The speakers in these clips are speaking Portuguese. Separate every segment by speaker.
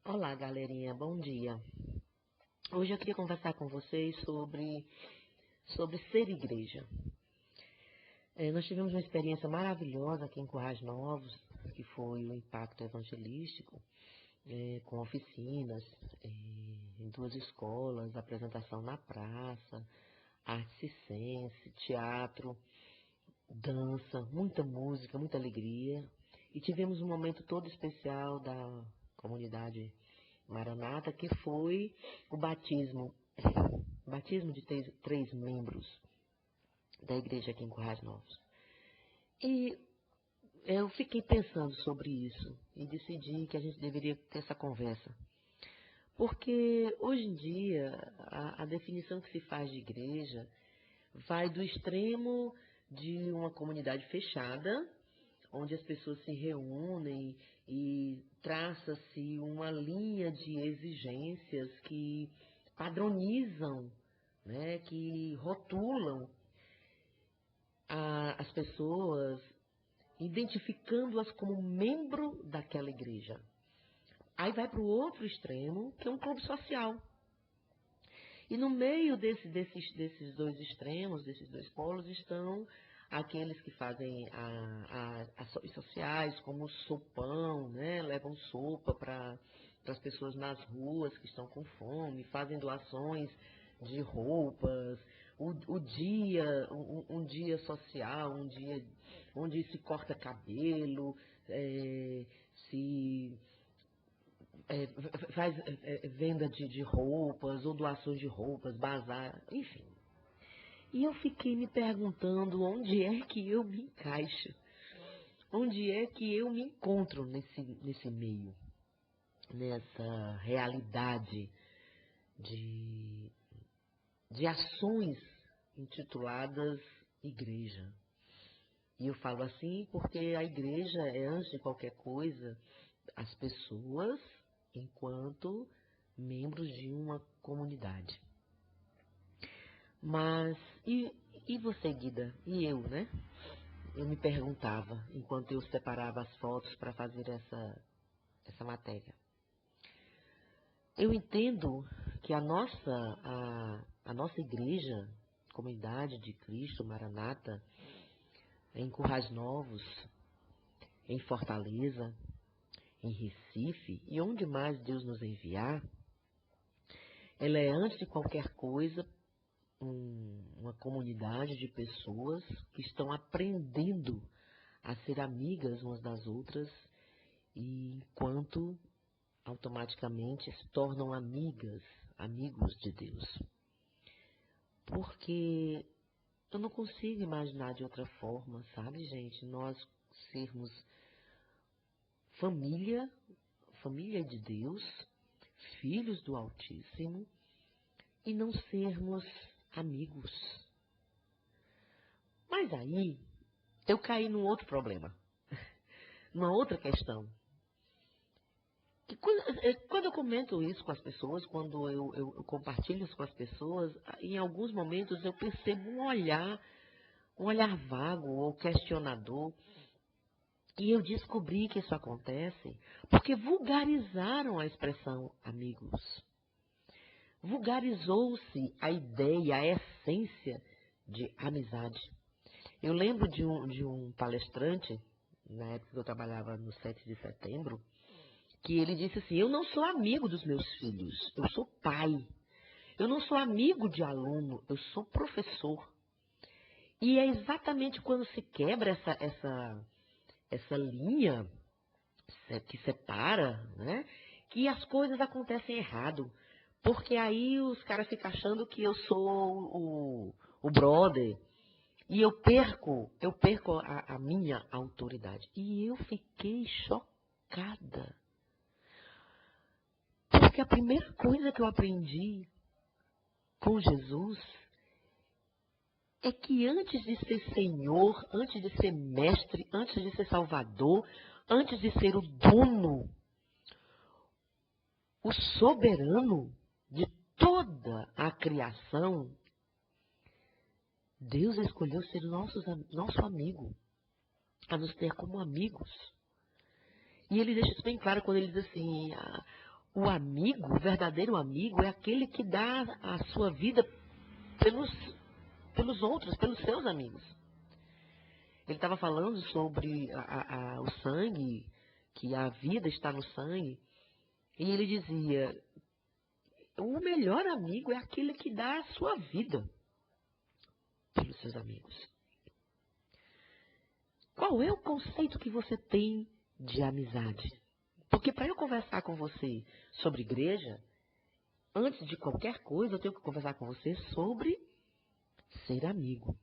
Speaker 1: Olá, galerinha, bom dia. Hoje eu queria conversar com vocês sobre ser igreja. Nós tivemos uma experiência maravilhosa aqui em Currais Novos, que foi o impacto evangelístico, com oficinas em duas escolas, apresentação na praça, arte circense, teatro, dança, muita música, muita alegria. E tivemos um momento todo especial da comunidade Maranata, que foi o batismo de três membros da igreja aqui em Currais Novos. E eu fiquei pensando sobre isso e decidi que a gente deveria ter essa conversa. Porque hoje em dia a definição que se faz de igreja vai do extremo de uma comunidade fechada, onde as pessoas se reúnem e traça-se uma linha de exigências que padronizam, né, que rotulam as pessoas, identificando-as como membro daquela igreja. Aí vai para o outro extremo, que é um clube social. E no meio desses dois extremos, desses dois polos, estão aqueles que fazem ações sociais, como o sopão, né? Levam sopa para as pessoas nas ruas que estão com fome, fazem doações de roupas, um dia social, um dia onde se corta cabelo, se faz venda de roupas ou doações de roupas, bazar, enfim. E eu fiquei me perguntando onde é que eu me encaixo, onde é que eu me encontro nesse meio, nessa realidade de ações intituladas igreja. E eu falo assim porque a igreja é, antes de qualquer coisa, as pessoas enquanto membros de uma comunidade. Mas, e você, Guida? E eu, né? Eu me perguntava, enquanto eu separava as fotos para fazer essa matéria. Eu entendo que a nossa igreja, Comunidade de Cristo, Maranata, em Currais Novos, em Fortaleza, em Recife, e onde mais Deus nos enviar, ela é, antes de qualquer coisa, uma comunidade de pessoas que estão aprendendo a ser amigas umas das outras e enquanto automaticamente se tornam amigos de Deus. Porque eu não consigo imaginar de outra forma, sabe, gente? Nós sermos família de Deus, filhos do Altíssimo, e não sermos amigos. Mas aí, eu caí num outro problema, numa outra questão. Que quando eu comento isso com as pessoas, quando eu compartilho isso com as pessoas, em alguns momentos eu percebo um olhar vago ou questionador. E eu descobri que isso acontece porque vulgarizaram a expressão amigos. Vulgarizou-se a ideia, a essência de amizade. Eu lembro de um palestrante, na época que eu trabalhava no 7 de setembro, que ele disse assim: eu não sou amigo dos meus filhos, eu sou pai. Eu não sou amigo de aluno, eu sou professor. E é exatamente quando se quebra essa linha que separa, né, que as coisas acontecem errado. Porque aí os caras ficam achando que eu sou o brother. E eu perco a minha autoridade. E eu fiquei chocada. Porque a primeira coisa que eu aprendi com Jesus é que antes de ser Senhor, antes de ser mestre, antes de ser Salvador, antes de ser o dono, o soberano de toda a criação, Deus escolheu ser nosso amigo, a nos ter como amigos. E ele deixa isso bem claro quando ele diz assim: o amigo, o verdadeiro amigo, é aquele que dá a sua vida pelos outros, pelos seus amigos. Ele estava falando sobre o sangue, que a vida está no sangue, e ele dizia, o melhor amigo é aquele que dá a sua vida pelos seus amigos. Qual é o conceito que você tem de amizade? Porque para eu conversar com você sobre igreja, antes de qualquer coisa, eu tenho que conversar com você sobre ser amigo.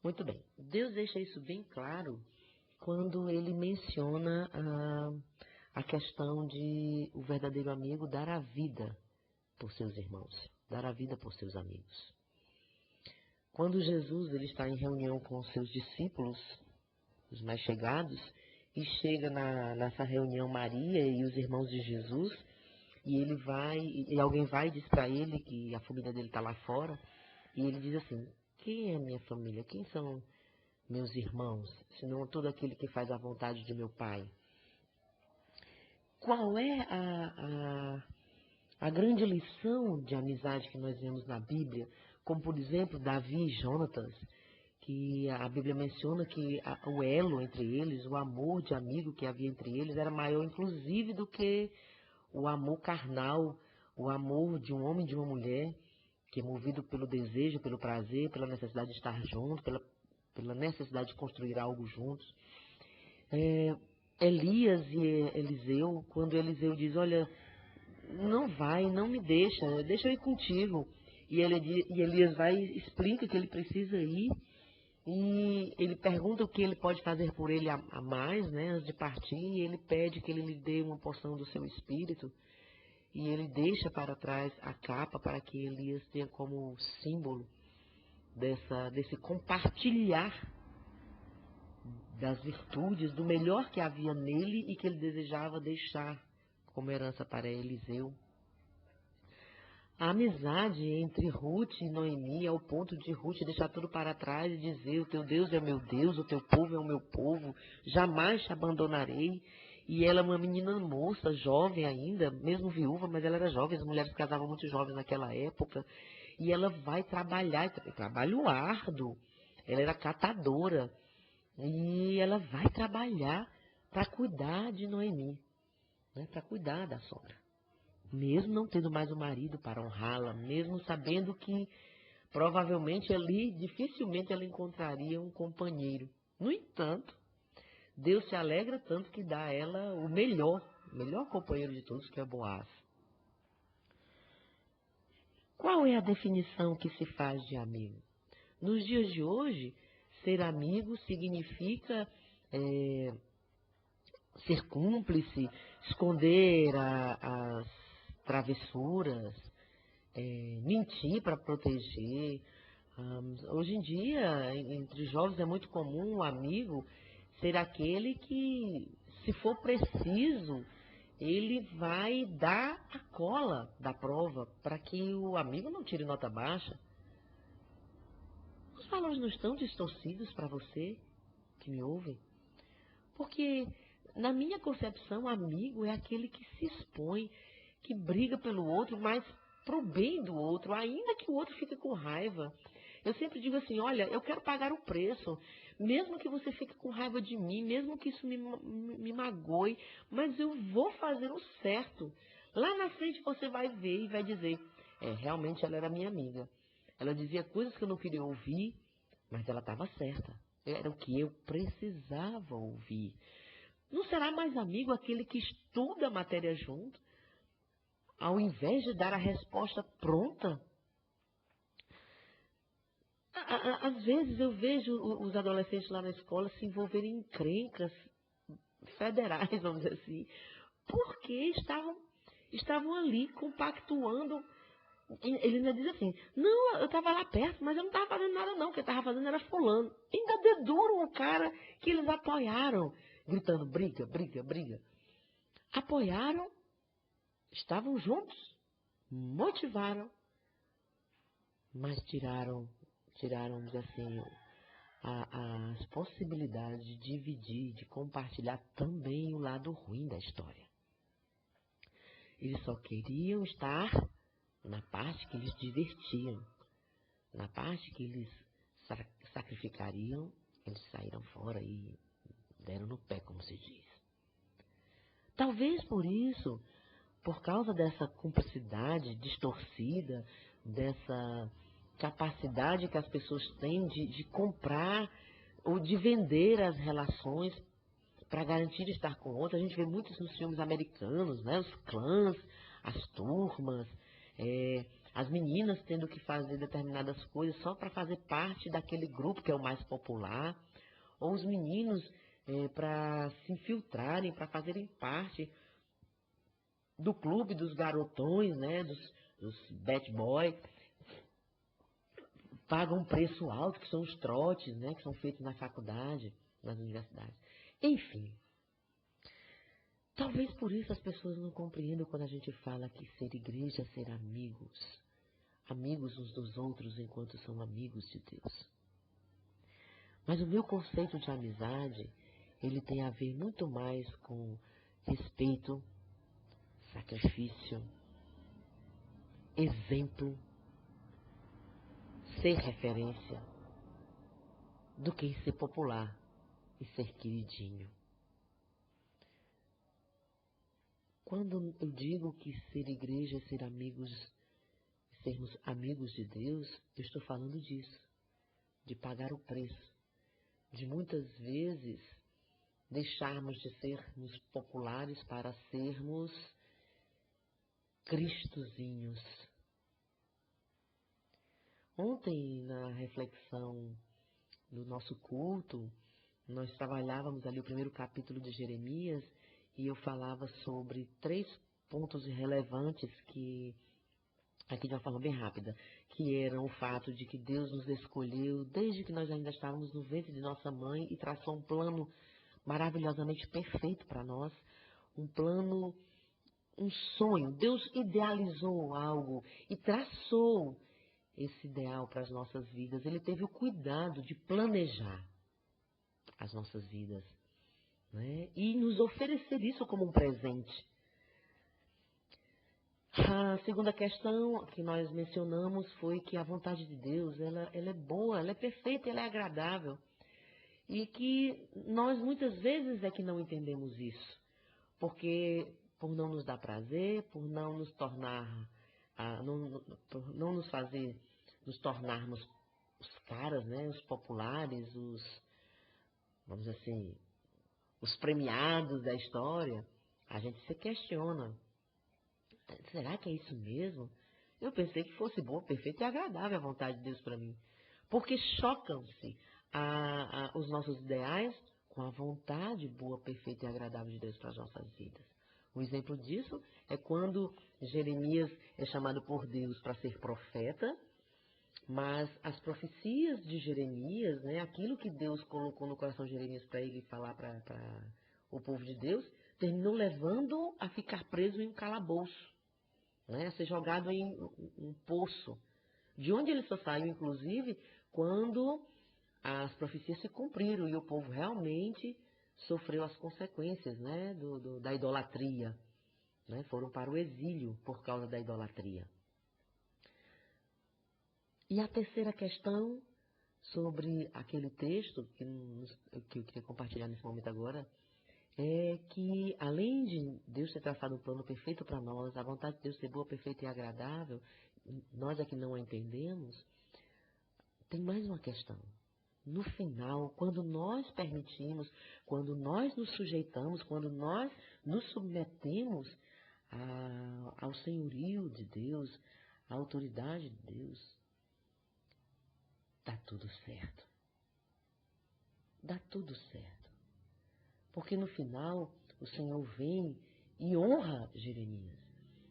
Speaker 1: Muito bem. Deus deixa isso bem claro quando ele menciona a questão de o verdadeiro amigo dar a vida por seus irmãos, dar a vida por seus amigos. Quando Jesus ele está em reunião com os seus discípulos, os mais chegados, e chega nessa reunião Maria e os irmãos de Jesus, e alguém vai e diz para ele que a família dele está lá fora, e ele diz assim, quem é minha família? Quem são meus irmãos? Senão todo aquele que faz a vontade de meu Pai. Qual é a grande lição de amizade que nós vemos na Bíblia? Como, por exemplo, Davi e Jonatas, que a Bíblia menciona que o elo entre eles, o amor de amigo que havia entre eles, era maior, inclusive, do que o amor carnal, o amor de um homem e de uma mulher, que é movido pelo desejo, pelo prazer, pela necessidade de estar junto, pela necessidade de construir algo juntos. Elias e Eliseu, quando Eliseu diz, olha, não vai, não me deixa eu ir contigo. E Elias vai e explica que ele precisa ir. E ele pergunta o que ele pode fazer por ele a mais, né, antes de partir. E ele pede que ele lhe dê uma porção do seu espírito. E ele deixa para trás a capa para que Elias tenha como símbolo desse compartilhar das virtudes, do melhor que havia nele e que ele desejava deixar como herança para Eliseu. A amizade entre Ruth e Noemi é o ponto de Ruth deixar tudo para trás e dizer, o teu Deus é meu Deus, o teu povo é o meu povo, jamais te abandonarei. E ela é uma menina moça, jovem ainda, mesmo viúva, mas ela era jovem, as mulheres casavam muito jovens naquela época. E ela vai trabalhar, trabalho árduo, ela era catadora. E ela vai trabalhar para cuidar de Noemi, né, para cuidar da sogra. Mesmo não tendo mais um marido para honrá-la, mesmo sabendo que provavelmente ali, dificilmente ela encontraria um companheiro. No entanto, Deus se alegra tanto que dá a ela o melhor companheiro de todos, que é Boaz. Qual é a definição que se faz de amigo? Nos dias de hoje, ser amigo significa ser cúmplice, esconder as travessuras, mentir para proteger. Hoje em dia, entre jovens, é muito comum o amigo ser aquele que, se for preciso, ele vai dar a cola da prova para que o amigo não tire nota baixa. Os valores não estão distorcidos para você que me ouve? Porque, na minha concepção, amigo é aquele que se expõe, que briga pelo outro, mas pro bem do outro, ainda que o outro fique com raiva. Eu sempre digo assim, olha, eu quero pagar o preço, mesmo que você fique com raiva de mim, mesmo que isso me magoe, mas eu vou fazer o certo. Lá na frente você vai ver e vai dizer, realmente ela era minha amiga. Ela dizia coisas que eu não queria ouvir, mas ela estava certa. Era o que eu precisava ouvir. Não será mais amigo aquele que estuda a matéria junto, ao invés de dar a resposta pronta? Às vezes eu vejo os adolescentes lá na escola se envolverem em encrencas federais, vamos dizer assim, porque estavam ali compactuando. Ele ainda diz assim, não, eu estava lá perto, mas eu não estava fazendo nada não, quem estava fazendo era fulano. Ainda deduram o cara que eles apoiaram, gritando, briga, briga, briga. Apoiaram, estavam juntos, motivaram, mas tiraram tiraram, vamos dizer assim, as possibilidades de dividir, de compartilhar também o lado ruim da história. Eles só queriam estar na parte que eles divertiam, na parte que eles sacrificariam, eles saíram fora e deram no pé, como se diz. Talvez por isso, por causa dessa cumplicidade distorcida, dessa capacidade que as pessoas têm de comprar ou de vender as relações para garantir estar com outro. A gente vê muito isso nos filmes americanos, né? Os clãs, as turmas, as meninas tendo que fazer determinadas coisas só para fazer parte daquele grupo que é o mais popular, ou os meninos para se infiltrarem, para fazerem parte do clube dos garotões, né? Dos bad boys. Pagam um preço alto, que são os trotes, né, que são feitos na faculdade, nas universidades. Enfim, talvez por isso as pessoas não compreendam quando a gente fala que ser igreja é ser amigos. Amigos uns dos outros enquanto são amigos de Deus. Mas o meu conceito de amizade, ele tem a ver muito mais com respeito, sacrifício, exemplo, ser referência, do que ser popular e ser queridinho. Quando eu digo que ser igreja é ser amigos, sermos amigos de Deus, eu estou falando disso, de pagar o preço, de muitas vezes deixarmos de sermos populares para sermos cristozinhos. Ontem, na reflexão do nosso culto, nós trabalhávamos ali o primeiro capítulo de Jeremias e eu falava sobre 3 pontos relevantes que, aqui de uma forma bem rápida, que eram o fato de que Deus nos escolheu desde que nós ainda estávamos no ventre de nossa mãe e traçou um plano maravilhosamente perfeito para nós, um plano, um sonho. Deus idealizou algo e traçou esse ideal para as nossas vidas. Ele teve o cuidado de planejar as nossas vidas, né? E nos oferecer isso como um presente. A segunda questão que nós mencionamos foi que a vontade de Deus, ela é boa, ela é perfeita, ela é agradável. E que nós muitas vezes é que não entendemos isso. Porque por não nos dar prazer, por não nos tornar, por não nos fazer nos tornarmos os caras, né, os populares, vamos dizer assim, os premiados da história, a gente se questiona. Será que é isso mesmo? Eu pensei que fosse boa, perfeita e agradável a vontade de Deus para mim. Porque chocam-se os nossos ideais com a vontade boa, perfeita e agradável de Deus para as nossas vidas. Um exemplo disso é quando Jeremias é chamado por Deus para ser profeta, mas as profecias de Jeremias, né, aquilo que Deus colocou no coração de Jeremias para ele falar para o povo de Deus, terminou levando a ficar preso em um calabouço, né, a ser jogado em um poço, de onde ele só saiu, inclusive, quando as profecias se cumpriram e o povo realmente sofreu as consequências, né, da idolatria, né, foram para o exílio por causa da idolatria. E a terceira questão sobre aquele texto que eu queria compartilhar nesse momento agora, é que além de Deus ter traçado um plano perfeito para nós, a vontade de Deus ser boa, perfeita e agradável, nós é que não a entendemos, tem mais uma questão. No final, quando nós permitimos, quando nós nos sujeitamos, quando nós nos submetemos ao senhorio de Deus, à autoridade de Deus, dá tudo certo. Dá tudo certo. Porque no final, o Senhor vem e honra Jeremias.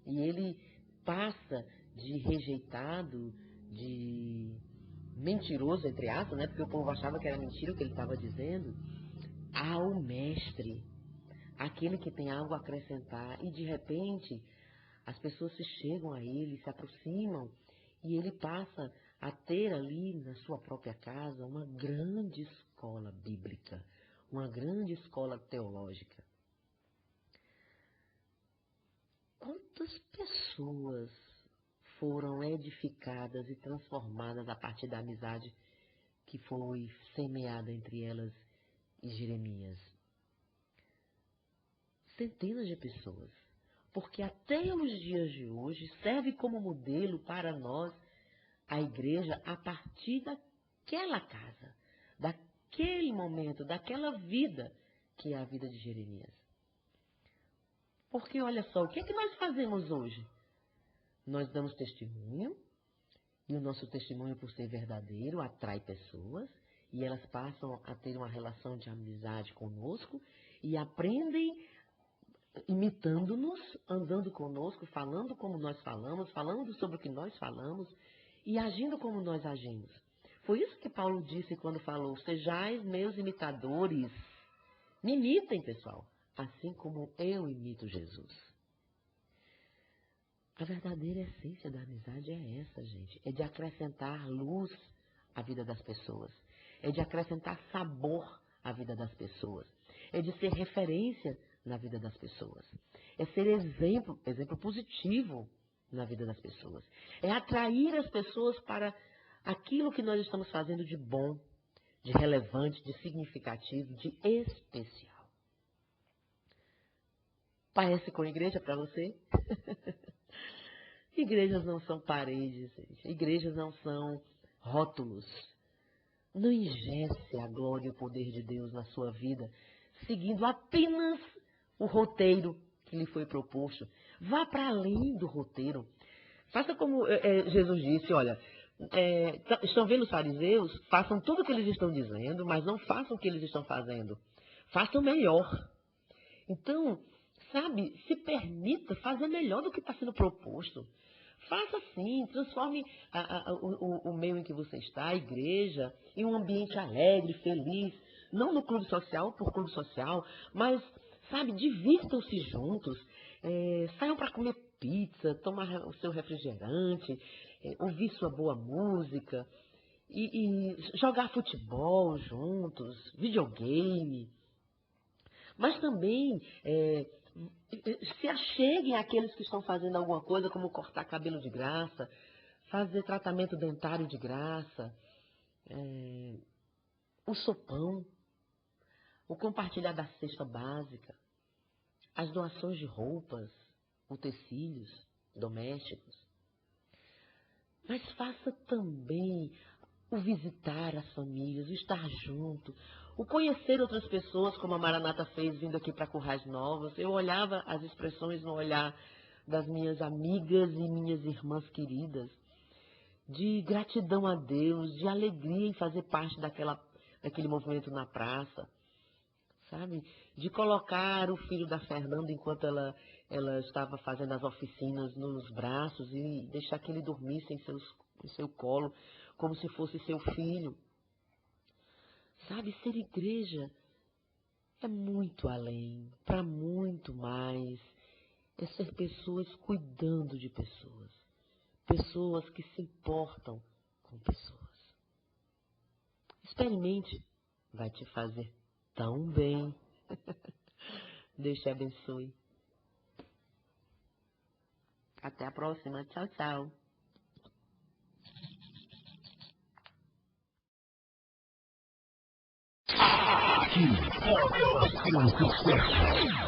Speaker 1: E ele passa de rejeitado, de mentiroso, entre aspas, né? Porque o povo achava que era mentira o que ele estava dizendo, ao mestre, aquele que tem algo a acrescentar. E de repente, as pessoas se chegam a ele, se aproximam, e ele passa a ter ali na sua própria casa uma grande escola bíblica, uma grande escola teológica. Quantas pessoas foram edificadas e transformadas a partir da amizade que foi semeada entre elas e Jeremias? Centenas de pessoas. Porque até os dias de hoje serve como modelo para nós a igreja a partir daquela casa, daquele momento, daquela vida que é a vida de Jeremias. Porque olha só, o que é que nós fazemos hoje? Nós damos testemunho, e o nosso testemunho, por ser verdadeiro, atrai pessoas, e elas passam a ter uma relação de amizade conosco e aprendem imitando-nos, andando conosco, falando como nós falamos, falando sobre o que nós falamos e agindo como nós agimos. Foi isso que Paulo disse quando falou: sejais meus imitadores. Me imitem, pessoal, assim como eu imito Jesus. A verdadeira essência da amizade é essa, gente. É de acrescentar luz à vida das pessoas. É de acrescentar sabor à vida das pessoas. É de ser referência na vida das pessoas. É ser exemplo positivo na vida das pessoas. É atrair as pessoas para aquilo que nós estamos fazendo de bom, de relevante, de significativo, de especial. Parece com igreja para você? Igrejas não são paredes, gente. Igrejas não são rótulos. Não ingesse a glória e o poder de Deus na sua vida, seguindo apenas o roteiro que lhe foi proposto. Vá para além do roteiro. Faça como Jesus disse, olha, estão vendo os fariseus? Façam tudo o que eles estão dizendo, mas não façam o que eles estão fazendo. Façam melhor. Então, sabe, se permita fazer melhor do que está sendo proposto. Faça assim, transforme o meio em que você está, a igreja, em um ambiente alegre, feliz. Não no clube social, por clube social, mas, sabe, divirtam-se juntos. Saiam para comer pizza, tomar o seu refrigerante, ouvir sua boa música, e jogar futebol juntos, videogame. Mas também se acheguem àqueles que estão fazendo alguma coisa, como cortar cabelo de graça, fazer tratamento dentário de graça, o sopão, o compartilhar da cesta básica, as doações de roupas, utensílios domésticos. Mas faça também o visitar as famílias, o estar junto, o conhecer outras pessoas, como a Maranata fez vindo aqui para Currais Novos. Eu olhava as expressões no olhar das minhas amigas e minhas irmãs queridas, de gratidão a Deus, de alegria em fazer parte daquele movimento na praça, sabe? De colocar o filho da Fernanda enquanto ela estava fazendo as oficinas nos braços e deixar que ele dormisse em seu colo, como se fosse seu filho. Sabe, ser igreja é muito além, para muito mais. É ser pessoas cuidando de pessoas. Pessoas que se importam com pessoas. Experimente, vai te fazer tão bem. Deus te abençoe. Até a próxima. Tchau, tchau.
Speaker 2: Aqui, é o sucesso.